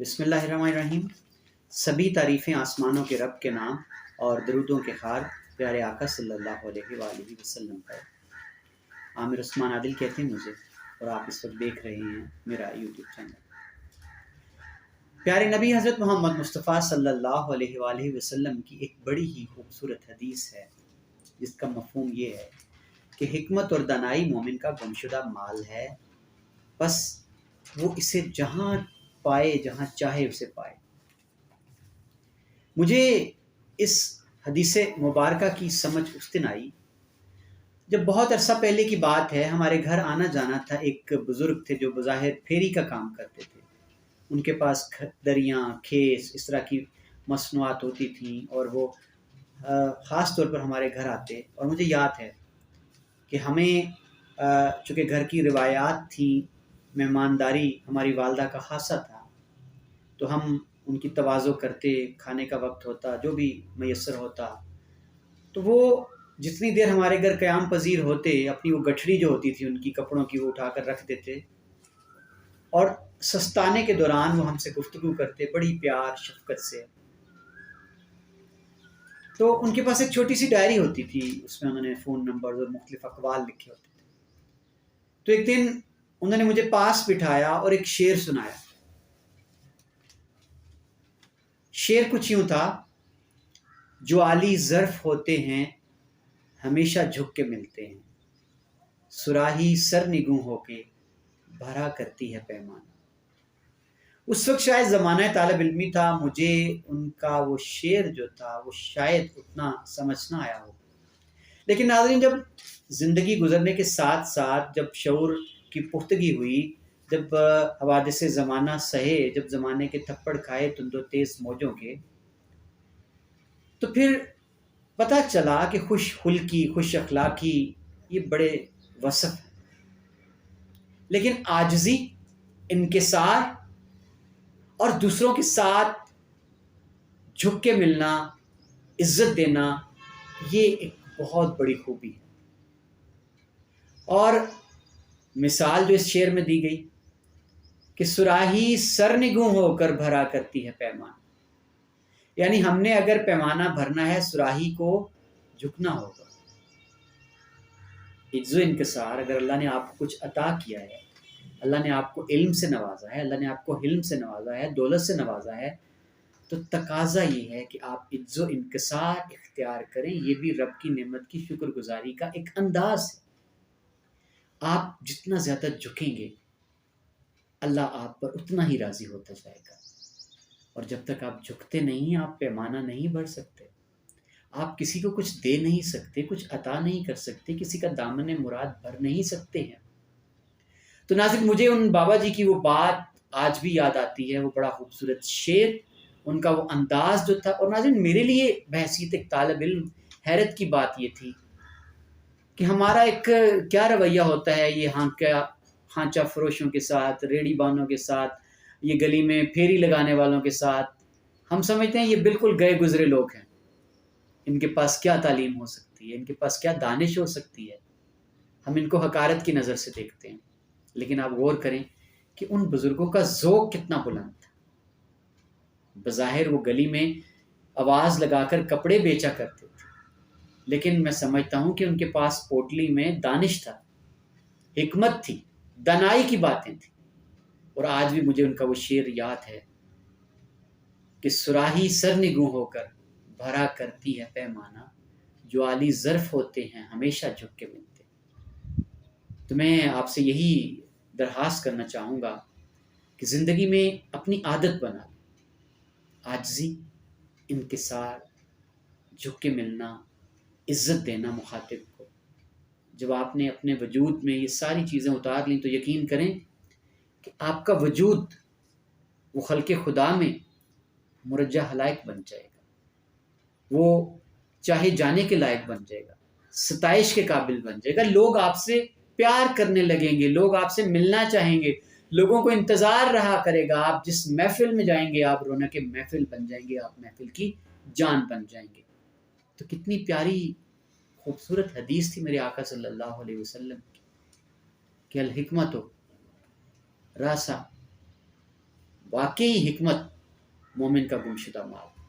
بسم اللہ الرحمن الرحیم۔ سبھی تعریفیں آسمانوں کے رب کے نام اور درودوں کے خار پیارے آقا صلی اللہ علیہ وآلہ وسلم پر۔ عامر عثمان عادل کہتے ہیں مجھے، اور آپ اس وقت دیکھ رہے ہیں میرا یوٹیوب چینل۔ پیارے نبی حضرت محمد مصطفیٰ صلی اللہ علیہ وآلہ وسلم کی ایک بڑی ہی خوبصورت حدیث ہے، جس کا مفہوم یہ ہے کہ حکمت اور دانائی مومن کا گمشدہ مال ہے، بس وہ اسے جہاں پائے، جہاں چاہے اسے پائے۔ مجھے اس حدیث مبارکہ کی سمجھ اس دن آئی جب بہت عرصہ پہلے کی بات ہے، ہمارے گھر آنا جانا تھا ایک بزرگ تھے جو بظاہر پھیری کا کام کرتے تھے۔ ان کے پاس دریاں، کھیس، اس طرح کی مصنوعات ہوتی تھیں، اور وہ خاص طور پر ہمارے گھر آتے، اور مجھے یاد ہے کہ ہمیں چونکہ گھر کی روایات تھیں، مہمانداری ہماری والدہ کا خاصہ تھا، تو ہم ان کی تواضع کرتے، کھانے کا وقت ہوتا، جو بھی میسر ہوتا، تو وہ جتنی دیر ہمارے گھر قیام پذیر ہوتے، اپنی وہ گٹھڑی جو ہوتی تھی ان کی کپڑوں کی، وہ اٹھا کر رکھ دیتے، اور سستانے کے دوران وہ ہم سے گفتگو کرتے بڑی پیار شفقت سے۔ تو ان کے پاس ایک چھوٹی سی ڈائری ہوتی تھی، اس میں انہوں نے فون نمبر اور مختلف اقوال لکھے ہوتے تھے۔ تو ایک دن انہوں نے مجھے پاس بٹھایا اور ایک شعر سنایا۔ شعر کچھ یوں تھا: جو عالی ظرف ہوتے ہیں ہمیشہ جھک کے ملتے ہیں، صراحی سر نگوں ہو کے بھرا کرتی ہے پیمانہ۔ اس وقت شاید زمانہ طالب علمی تھا، مجھے ان کا وہ شعر جو تھا وہ شاید اتنا سمجھ نہ آیا ہو، لیکن ناظرین، جب زندگی گزرنے کے ساتھ ساتھ جب شعور کی پختگی ہوئی، جب حوادث زمانہ سہے، جب زمانے کے تھپڑ کھائے تند و تیز موجوں کے، تو پھر پتہ چلا کہ خوش خلقی، خوش اخلاقی یہ بڑے وصف ہیں، لیکن عاجزی، انکسار اور دوسروں کے ساتھ جھک کے ملنا، عزت دینا، یہ ایک بہت بڑی خوبی ہے۔ اور مثال جو اس شعر میں دی گئی کہ صراحی سرنگوں ہو کر بھرا کرتی ہے پیمانہ، یعنی ہم نے اگر پیمانہ بھرنا ہے، صراحی کو جھکنا ہوگا۔ عجز و انکسار، اگر اللہ نے آپ کو کچھ عطا کیا ہے، اللہ نے آپ کو علم سے نوازا ہے، اللہ نے آپ کو حلم سے نوازا ہے، دولت سے نوازا ہے، تو تقاضا یہ ہے کہ آپ عجز و انکسار اختیار کریں۔ یہ بھی رب کی نعمت کی شکر گزاری کا ایک انداز ہے۔ آپ جتنا زیادہ جھکیں گے، اللہ آپ پر اتنا ہی راضی ہوتا جائے گا، اور جب تک آپ جھکتے نہیں، آپ پیمانہ نہیں بھر سکتے، آپ کسی کو کچھ دے نہیں سکتے، کچھ عطا نہیں کر سکتے، کسی کا دامن مراد بھر نہیں سکتے ہیں۔ تو ناظرین، مجھے ان بابا جی کی وہ بات آج بھی یاد آتی ہے، وہ بڑا خوبصورت شعر، ان کا وہ انداز جو تھا۔ اور ناظرین، میرے لیے بحیثیت ایک طالب علم حیرت کی بات یہ تھی کہ ہمارا ایک کیا رویہ ہوتا ہے یہ ہانچہ فروشوں کے ساتھ، ریڑی بانوں کے ساتھ، یہ گلی میں پھیری لگانے والوں کے ساتھ۔ ہم سمجھتے ہیں یہ بالکل گئے گزرے لوگ ہیں، ان کے پاس کیا تعلیم ہو سکتی ہے، ان کے پاس کیا دانش ہو سکتی ہے، ہم ان کو حقارت کی نظر سے دیکھتے ہیں۔ لیکن آپ غور کریں کہ ان بزرگوں کا ذوق کتنا بلند تھا۔ بظاہر وہ گلی میں آواز لگا کر کپڑے بیچا کرتے تھے، لیکن میں سمجھتا ہوں کہ ان کے پاس پوٹلی میں دانش تھا، حکمت تھی، دانائی کی باتیں تھیں۔ اور آج بھی مجھے ان کا وہ شعر یاد ہے کہ صراحی سرنگوں ہو کر بھرا کرتی ہے پیمانہ، جو عالی ظرف ہوتے ہیں ہمیشہ جھک کے ملتے۔ تو میں آپ سے یہی درخواست کرنا چاہوں گا کہ زندگی میں اپنی عادت بنا لیں، عاجزی، انکسار، جھک کے ملنا، عزت دینا مخاطب کو۔ جب آپ نے اپنے وجود میں یہ ساری چیزیں اتار لیں تو یقین کریں کہ آپ کا وجود وہ خلق خدا میں مرجع حلائق بن جائے گا، وہ چاہے جانے کے لائق بن جائے گا، ستائش کے قابل بن جائے گا، لوگ آپ سے پیار کرنے لگیں گے، لوگ آپ سے ملنا چاہیں گے، لوگوں کو انتظار رہا کرے گا۔ آپ جس محفل میں جائیں گے، آپ رونق محفل بن جائیں گے، آپ محفل کی جان بن جائیں گے۔ تو کتنی پیاری خوبصورت حدیث تھی میرے آقا صلی اللہ علیہ وسلم کی کہ الحکمت راسا واقعی حکمت مومن کا گمشدہ مال.